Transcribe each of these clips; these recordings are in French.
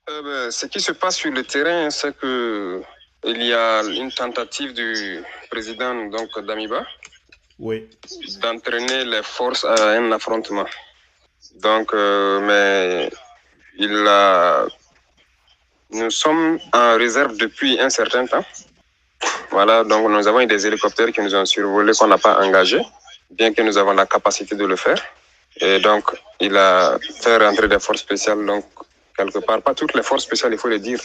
Ce qui se passe sur le terrain, c'est que il y a une tentative du président donc Damiba Oui. d'entraîner les forces à un affrontement. Donc, mais il a... nous sommes en réserve depuis un certain temps. Voilà, donc nous avons eu des hélicoptères qui nous ont survolés qu'on n'a pas engagés, bien que nous avons la capacité de le faire. Et donc, il a fait rentrer des forces spéciales, donc quelque part, pas toutes les forces spéciales, il faut le dire.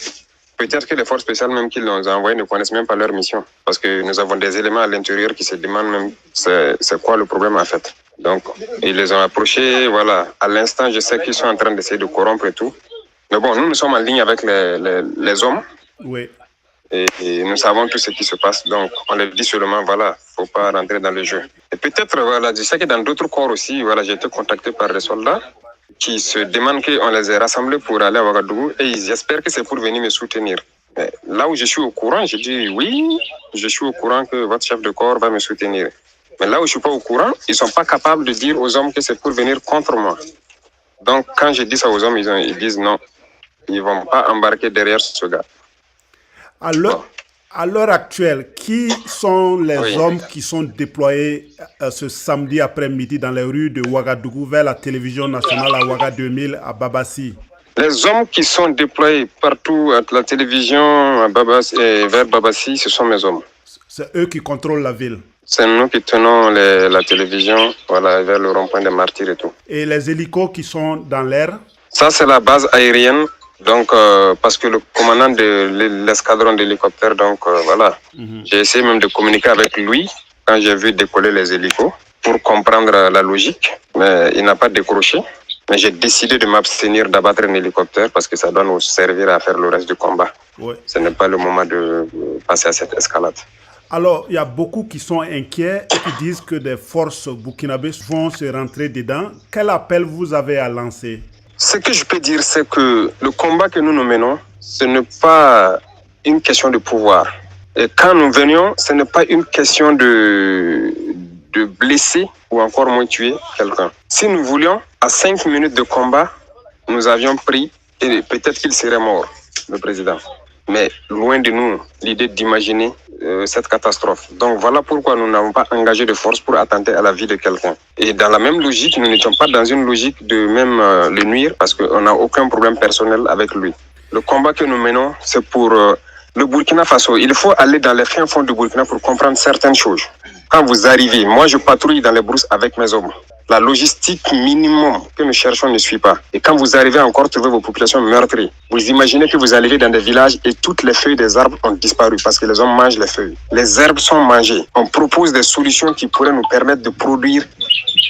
Peut-être que les forces spéciales même qu'ils nous ont envoyées ne connaissent même pas leur mission. Parce que nous avons des éléments à l'intérieur qui se demandent même c'est quoi le problème en fait. Donc, ils les ont approchés, voilà. À l'instant, je sais qu'ils sont en train d'essayer de corrompre et tout. Mais bon, nous sommes en ligne avec les hommes. Oui. Et nous savons tout ce qui se passe. Donc, on leur dit seulement, voilà, faut pas rentrer dans le jeu. Et peut-être, voilà, je sais que dans d'autres corps aussi, voilà, j'ai été contacté par des soldats qui se demandent qu'on les ait rassemblés pour aller à Ouagadougou et ils espèrent que c'est pour venir me soutenir. Mais là où je suis au courant, je dis oui, je suis au courant que votre chef de corps va me soutenir. Mais là où je suis pas au courant, ils sont pas capables de dire aux hommes que c'est pour venir contre moi. Donc, quand je dis ça aux hommes, ils disent non, ils vont pas embarquer derrière ce gars. À l'heure actuelle, qui sont les Oui. hommes qui sont déployés ce samedi après-midi dans les rues de Ouagadougou vers la télévision nationale à Ouaga 2000 à Babassi? Les hommes qui sont déployés partout à la télévision à Babassi et vers Babassi, ce sont mes hommes. C'est eux qui contrôlent la ville. C'est nous qui tenons la télévision voilà, vers le rond-point des Martyrs et tout. Et les hélicos qui sont dans l'air? Ça, c'est la base aérienne. Donc, parce que le commandant de l'escadron d'hélicoptères, donc voilà, j'ai essayé même de communiquer avec lui quand j'ai vu décoller les hélicos pour comprendre la logique, mais il n'a pas décroché. Mais j'ai décidé de m'abstenir d'abattre un hélicoptère parce que ça doit nous servir à faire le reste du combat. Oui. Ce n'est pas le moment de passer à cette escalade. Alors, il y a beaucoup qui sont inquiets et qui disent que des forces burkinabées vont se rentrer dedans. Quel appel vous avez à lancer? Ce que je peux dire, c'est que le combat que nous menons, ce n'est pas une question de pouvoir. Et quand nous venions, ce n'est pas une question de blesser ou encore moins tuer quelqu'un. Si nous voulions, à 5 minutes de combat, nous avions pris et peut-être qu'il serait mort, le président. Mais loin de nous l'idée d'imaginer cette catastrophe. Donc voilà pourquoi nous n'avons pas engagé de force pour attenter à la vie de quelqu'un. Et dans la même logique, nous n'étions pas dans une logique de même le nuire parce qu'on n'a aucun problème personnel avec lui. Le combat que nous menons, c'est pour le Burkina Faso. Il faut aller dans les fins fonds du Burkina pour comprendre certaines choses. Quand vous arrivez, moi je patrouille dans les brousses avec mes hommes. La logistique minimum que nous cherchons ne suit pas. Et quand vous arrivez encore trouver vos populations meurtries, vous imaginez que vous arrivez dans des villages et toutes les feuilles des arbres ont disparu parce que les hommes mangent les feuilles. Les herbes sont mangées. On propose des solutions qui pourraient nous permettre de produire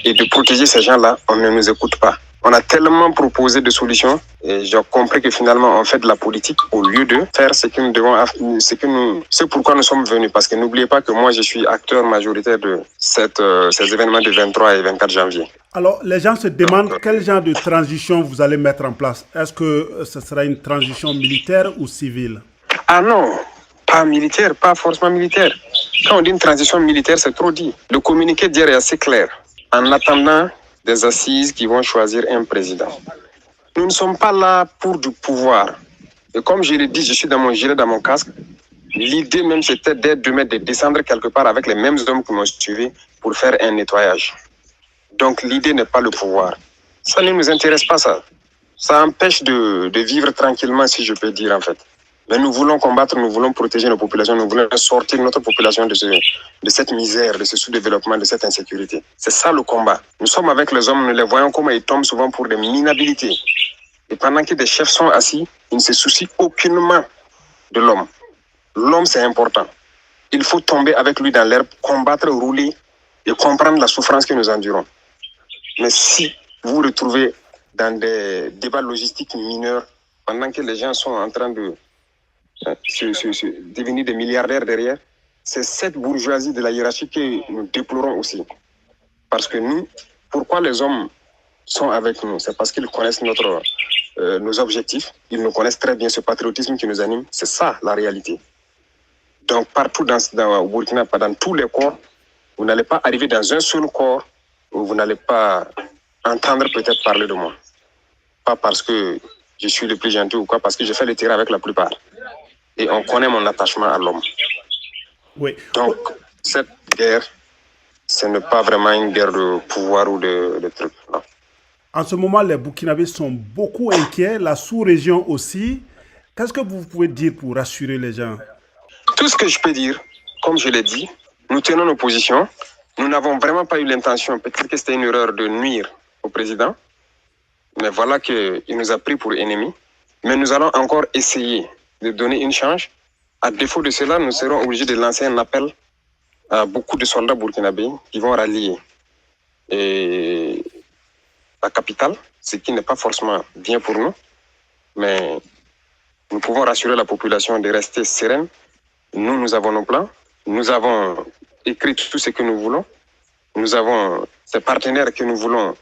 et de protéger ces gens-là. On ne nous écoute pas. On a tellement proposé de solutions et j'ai compris que finalement on fait de la politique au lieu de faire ce que nous devons, c'est pourquoi nous sommes venus. Parce que n'oubliez pas que moi je suis acteur majoritaire de ces événements du 23 et 24 janvier. Alors les gens se demandent quel genre de transition vous allez mettre en place. Est-ce que ce sera une transition militaire ou civile? Ah non, pas militaire, pas forcément militaire. Quand on dit une transition militaire, c'est trop dit. Le communiqué d'hier est assez clair. En attendant des assises qui vont choisir un président. Nous ne sommes pas là pour du pouvoir. Et comme je l'ai dit, je suis dans mon gilet, dans mon casque. L'idée même, c'était de descendre quelque part avec les mêmes hommes qui m'ont suivi pour faire un nettoyage. Donc l'idée n'est pas le pouvoir. Ça ne nous intéresse pas, ça. Ça empêche de vivre tranquillement, si je peux dire en fait. Mais nous voulons combattre, nous voulons protéger nos populations, nous voulons sortir notre population de cette misère, de ce sous-développement, de cette insécurité. C'est ça le combat. Nous sommes avec les hommes, nous les voyons comment ils tombent souvent pour des minabilités. Et pendant que des chefs sont assis, ils ne se soucient aucunement de l'homme. L'homme, c'est important. Il faut tomber avec lui dans l'herbe, combattre, rouler et comprendre la souffrance que nous endurons. Mais si vous vous retrouvez dans des débats logistiques mineurs, pendant que les gens sont en train de devenir des milliardaires derrière, c'est cette bourgeoisie de la hiérarchie que nous déplorons aussi. Parce que nous, pourquoi les hommes sont avec nous? C'est parce qu'ils connaissent nos objectifs, ils nous connaissent très bien, ce patriotisme qui nous anime, c'est ça la réalité. Donc partout au Burkina, dans tous les corps, vous n'allez pas arriver dans un seul corps où vous n'allez pas entendre peut-être parler de moi. Pas parce que je suis le plus gentil ou quoi, parce que je fais le terrain avec la plupart. Et on connaît mon attachement à l'homme. Oui. Donc, cette guerre, ce n'est pas vraiment une guerre de pouvoir ou de trucs. Non. En ce moment, les Burkinabés sont beaucoup inquiets, la sous-région aussi. Qu'est-ce que vous pouvez dire pour rassurer les gens? Tout ce que je peux dire, comme je l'ai dit, nous tenons nos positions. Nous n'avons vraiment pas eu l'intention, peut-être que c'était une erreur de nuire au président, mais voilà qu'il nous a pris pour ennemis. Mais nous allons encore essayer de donner une chance. À défaut de cela, nous serons obligés de lancer un appel à beaucoup de soldats burkinabés qui vont rallier et la capitale, ce qui n'est pas forcément bien pour nous, mais nous pouvons rassurer la population de rester sereine. Nous avons nos plans, nous avons écrit tout ce que nous voulons, nous avons ces partenaires que nous voulons,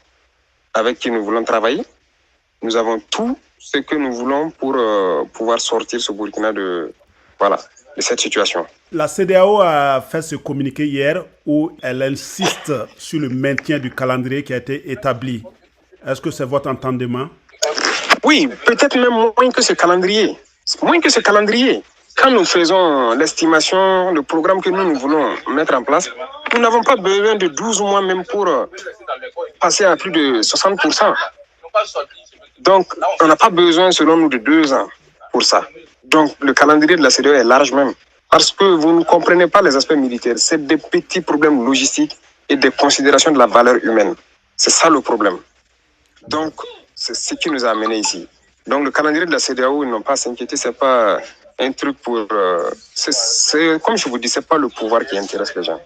avec qui nous voulons travailler, nous avons tout ce que nous voulons pour pouvoir sortir ce Burkina de cette situation. La CEDEAO a fait ce communiqué hier où elle insiste sur le maintien du calendrier qui a été établi. Est-ce que c'est votre entendement? Oui, peut-être même moins que ce calendrier. Moins que ce calendrier. Quand nous faisons l'estimation, le programme que nous voulons mettre en place, nous n'avons pas besoin de 12 mois même pour passer à plus de 60%. Donc, on n'a pas besoin, selon nous, de 2 ans pour ça. Donc, le calendrier de la CEDEAO est large même. Parce que vous ne comprenez pas les aspects militaires. C'est des petits problèmes logistiques et des considérations de la valeur humaine. C'est ça le problème. Donc, c'est ce qui nous a amenés ici. Donc, le calendrier de la CEDEAO, ils n'ont pas à s'inquiéter. C'est pas un truc pour... comme je vous dis, c'est pas le pouvoir qui intéresse les gens.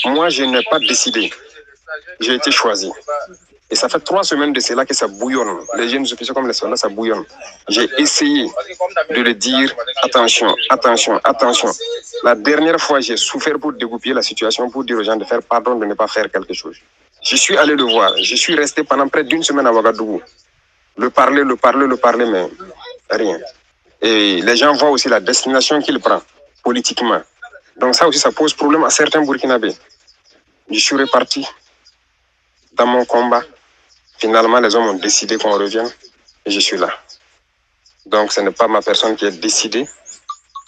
Moi, je n'ai pas décidé. J'ai été choisi. Et ça fait 3 semaines de cela que ça bouillonne. Les jeunes officiers comme les soldats, ça bouillonne. J'ai essayé de le dire, attention, attention, attention. La dernière fois, j'ai souffert pour dégoupiller la situation, pour dire aux gens de faire pardon, de ne pas faire quelque chose. Je suis allé le voir. Je suis resté pendant près d'1 semaine à Ouagadougou. Le parler, mais rien. Et les gens voient aussi la destination qu'il prend, politiquement. Donc ça aussi, ça pose problème à certains Burkinabés. Je suis reparti dans mon combat. Finalement, les hommes ont décidé qu'on revienne et je suis là. Donc, ce n'est pas ma personne qui a décidé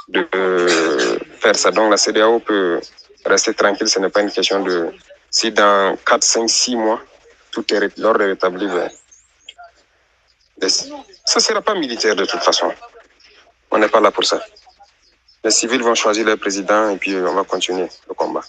de faire ça. Donc, la CEDEAO peut rester tranquille. Ce n'est pas une question de... Si dans 4, 5, 6 mois, tout est l'ordre est rétabli, ça ne sera pas militaire de toute façon. On n'est pas là pour ça. Les civils vont choisir leur président et puis on va continuer le combat.